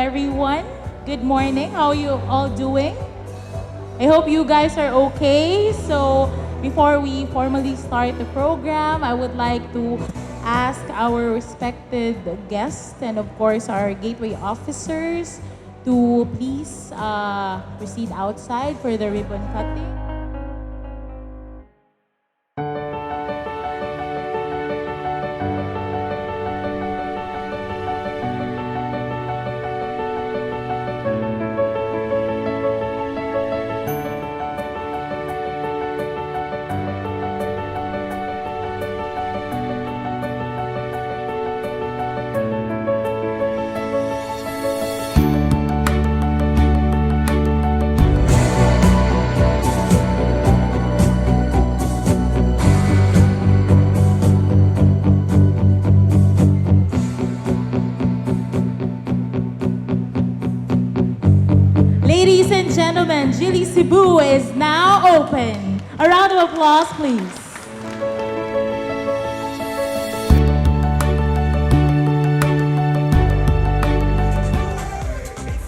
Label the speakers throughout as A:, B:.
A: everyone. Good morning. How are you all doing? I hope you guys are okay. So, before we formally start the program, I would like to ask our respected guests and, of course, our gateway officers to please proceed outside for the ribbon cutting. Ladies and gentlemen, Gili Cebu is now open. A round of applause, please.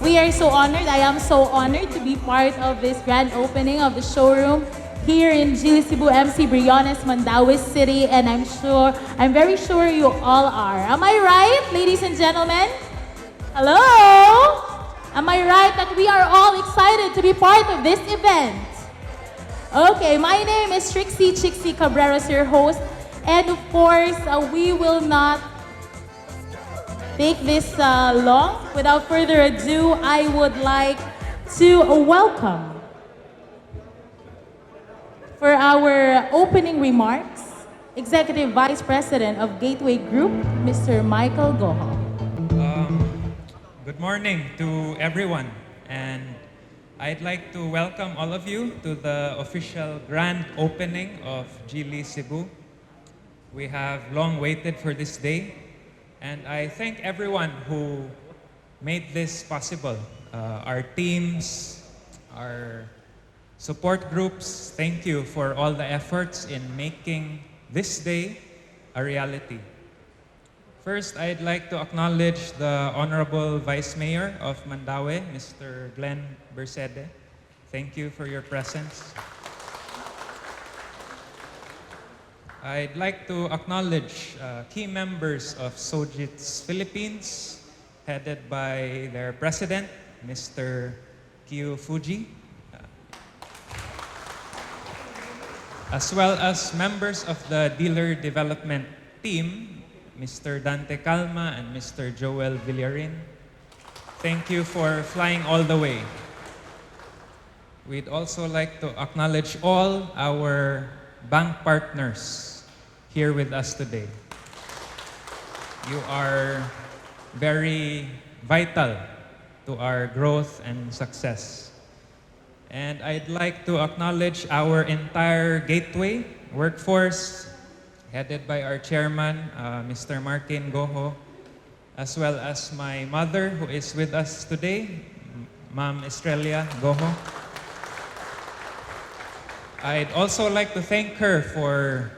A: We are so honored. I am so honored to be part of this grand opening of the showroom here in Gili Cebu, MC Briones, Mandaue City, and I'm very sure you all are. Am I right, ladies and gentlemen? Hello? Am I right that we are all excited to be part of this event? Okay, my name is Trixie Chixie Cabreros, your host. And of course, we will not take this long. Without further ado, I would like to welcome for our opening remarks, Executive Vice President of Gateway Group, Mr. Michael Goho.
B: Good morning to everyone, and I'd like to welcome all of you to the official grand opening of Gili Cebu. We have long waited for this day, and I thank everyone who made this possible. Our teams, our support groups, thank you for all the efforts in making this day a reality. First, I'd like to acknowledge the Honorable Vice Mayor of Mandaue, Mr. Glenn Bersede. Thank you for your presence. I'd like to acknowledge key members of Sojitz Philippines, headed by their president, Mr. Kiyo Fuji, as well as members of the dealer development team, Mr. Dante Calma and Mr. Joel Villarin. Thank you for flying all the way. We'd also like to acknowledge all our bank partners here with us today. You are very vital to our growth and success. And I'd like to acknowledge our entire Gateway workforce, headed by our chairman, Mr. Martin Goho, as well as my mother who is with us today, Ma'am Estrella Goho. I'd also like to thank her for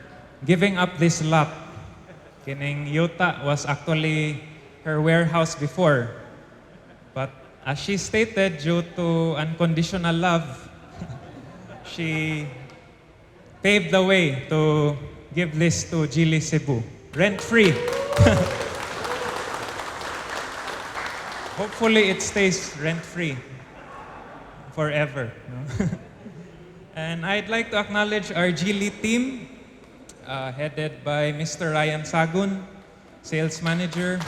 B: giving up this lot. Kining Yuta was actually her warehouse before, but as she stated, due to unconditional love, she paved the way to give this to Gili Cebu, rent-free. Hopefully it stays rent-free forever. No? And I'd like to acknowledge our Gili team, headed by Mr. Ryan Sagun, Sales Manager,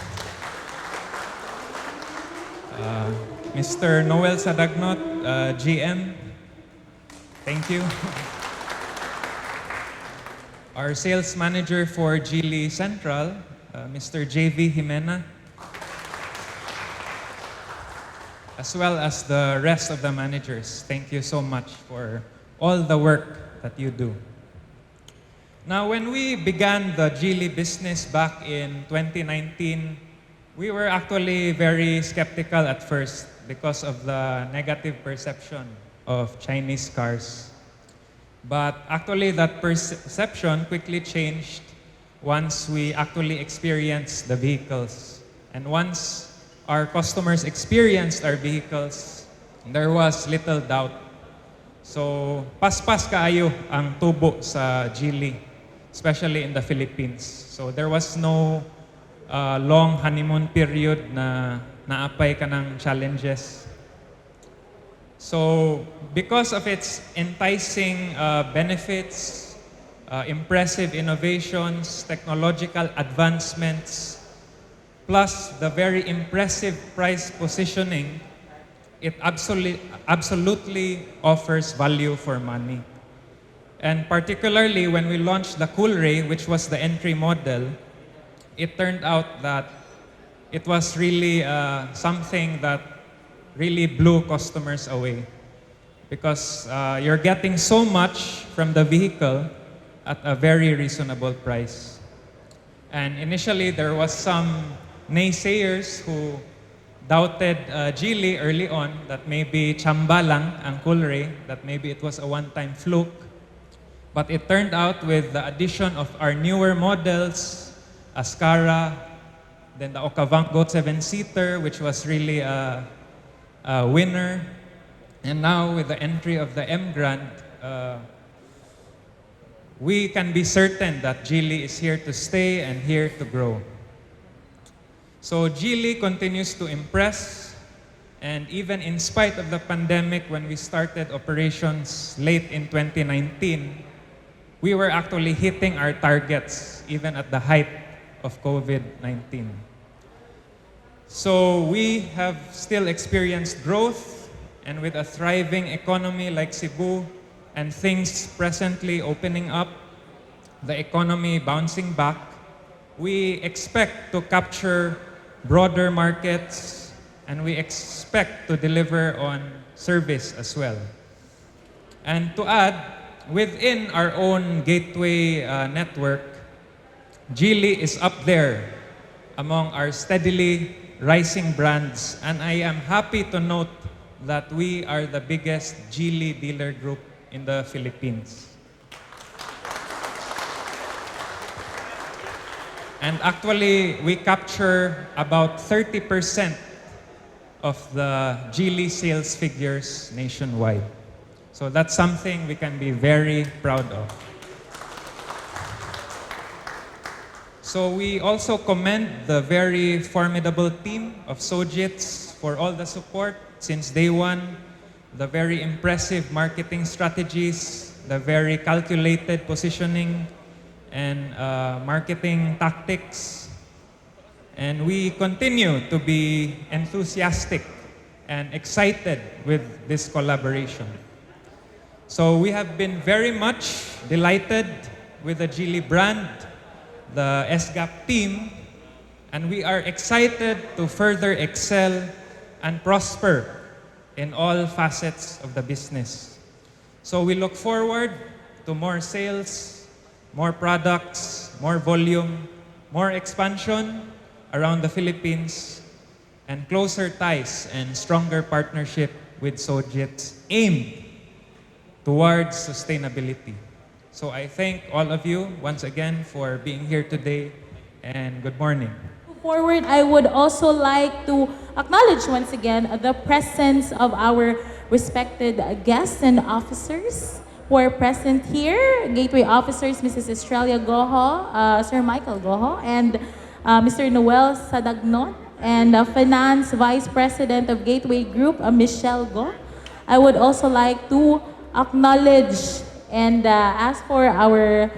B: Mr. Noel Sadagnot, GM. Thank you. Our sales manager for Gili Central, Mr. JV Jimena, as well as the rest of the managers. Thank you so much for all the work that you do. Now, when we began the Gili business back in 2019, we were actually very skeptical at first because of the negative perception of Chinese cars. But actually that perception quickly changed once we actually experienced the vehicles. And once our customers experienced our vehicles, there was little doubt. So, paspas kaayo ang tubo sa Geely, especially in the Philippines. So, there was no long honeymoon period na naapay ka ng challenges. So, because of its enticing benefits, impressive innovations, technological advancements, plus the very impressive price positioning, it absolutely offers value for money. And particularly when we launched the Coolray, which was the entry model, it turned out that it was really something that really blew customers away. Because you're getting so much from the vehicle at a very reasonable price. And initially, there was some naysayers who doubted Geely early on that maybe chamba lang ang Coolray, that maybe it was a one-time fluke. But it turned out with the addition of our newer models, Ascara, then the Okavango 7-seater, which was really a winner, and now with the entry of the M Grand, we can be certain that Geely is here to stay and here to grow. So Geely continues to impress, and even in spite of the pandemic, when we started operations late in 2019, we were actually hitting our targets even at the height of COVID-19. So we have still experienced growth, and with a thriving economy like Cebu and things presently opening up, the economy bouncing back, we expect to capture broader markets, and we expect to deliver on service as well. And to add, within our own gateway network, Geely is up there among our steadily rising brands, and I am happy to note that we are the biggest Geely dealer group in the Philippines. And actually, we capture about 30% of the Geely sales figures nationwide. So that's something we can be very proud of. So we also commend the very formidable team of Sojits for all the support since day one, the very impressive marketing strategies, the very calculated positioning, and marketing tactics. And we continue to be enthusiastic and excited with this collaboration. So we have been very much delighted with the Geely brand, the SGAP team, and we are excited to further excel and prosper in all facets of the business. So we look forward to more sales, more products, more volume, more expansion around the Philippines, and closer ties and stronger partnership with Sojits aimed towards sustainability. So I thank all of you once again for being here today, and good morning.
A: Forward, I would also like to acknowledge once again the presence of our respected guests and officers who are present here. Gateway officers, Mrs. Estrella Goho, Sir Michael Goho, and Mr. Noel Sadagnon, and Finance Vice President of Gateway Group, Michelle Go. I would also like to acknowledge and ask for our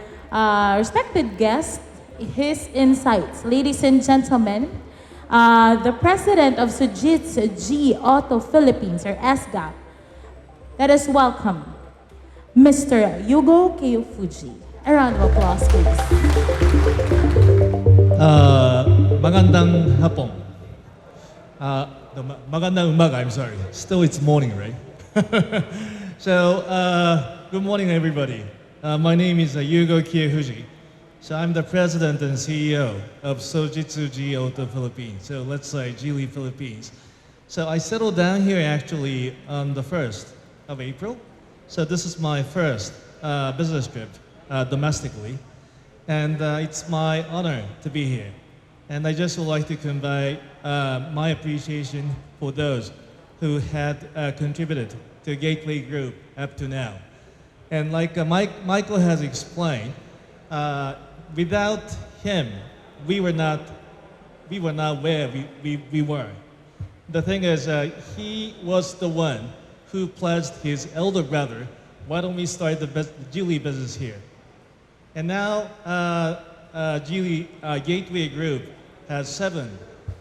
A: respected guest his insights. Ladies and gentlemen, the President of Sojits G Auto Philippines, or SGAP, let us welcome Mr. Yugo Kyofuji. A round of applause, please.
C: Magandang hapon. Magandang umaga, I'm sorry. Still it's morning, right? So, good morning, everybody. My name is Yugo Kyofuji. So I'm the president and CEO of Sojitsu G Auto Philippines. So let's say Geely Philippines. So I settled down here actually on the 1st of April. So this is my first business trip domestically. And it's my honor to be here. And I just would like to convey my appreciation for those who had contributed to Gateway Group up to now. And like Michael has explained, without him, we were not where we were. The thing is, he was the one who pledged his elder brother, why don't we start the Geely business here? And now Geely Gateway Group has 7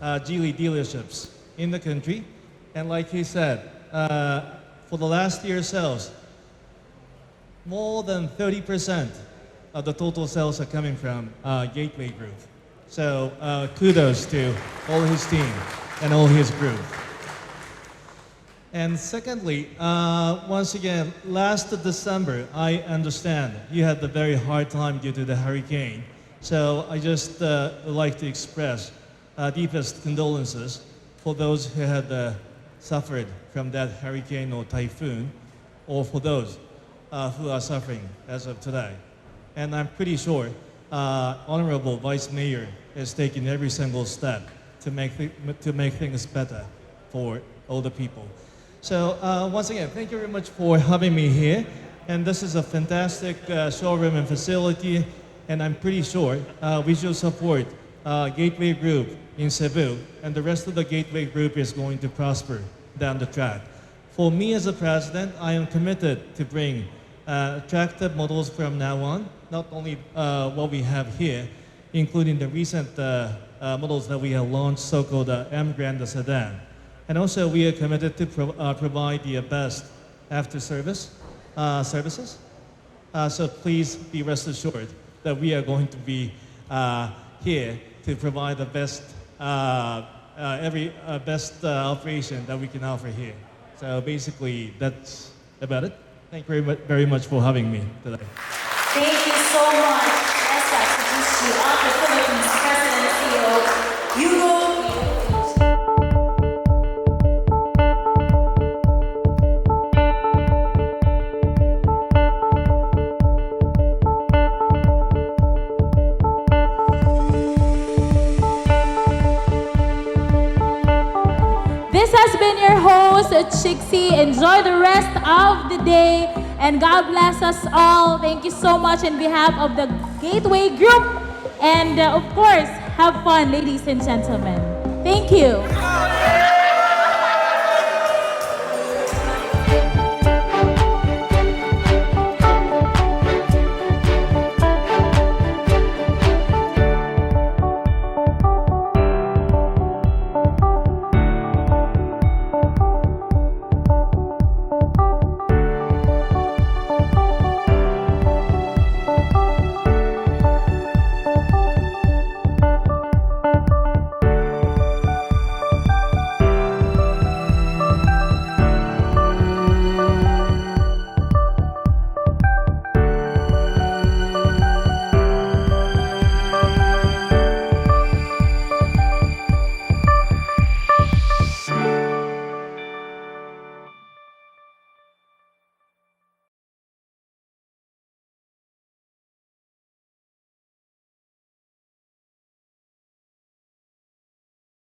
C: Geely dealerships in the country. And like he said, for the last year sales, more than 30% of the total sales are coming from Gateway Group. So kudos to all his team and all his group. And secondly, once again, last December, I understand you had a very hard time due to the hurricane. So I just would like to express deepest condolences for those who had suffered from that hurricane or typhoon, or for those who are suffering as of today. And I'm pretty sure Honorable Vice Mayor is taking every single step to make things better for all the people. So once again, thank you very much for having me here. And this is a fantastic showroom and facility, and I'm pretty sure we should support Gateway Group in Cebu, and the rest of the Gateway Group is going to prosper down the track. For me as a president, I am committed to bring attractive models from now on, not only what we have here, including the recent models that we have launched, so-called M Grande sedan. And also, we are committed to provide the best after-service services. So please be rest assured that we are going to be here to provide the best, best operation that we can offer here. So basically, that's about it. Thank you very much for having me today.
D: Thank you so much, Esa Tsubushi, of the Philippines President and CEO, Hugo.
A: This has been your host, Chixie. Enjoy the rest of the day, and God bless us all. Thank you so much on behalf of the Gateway Group. And of course, have fun, ladies and gentlemen. Thank you.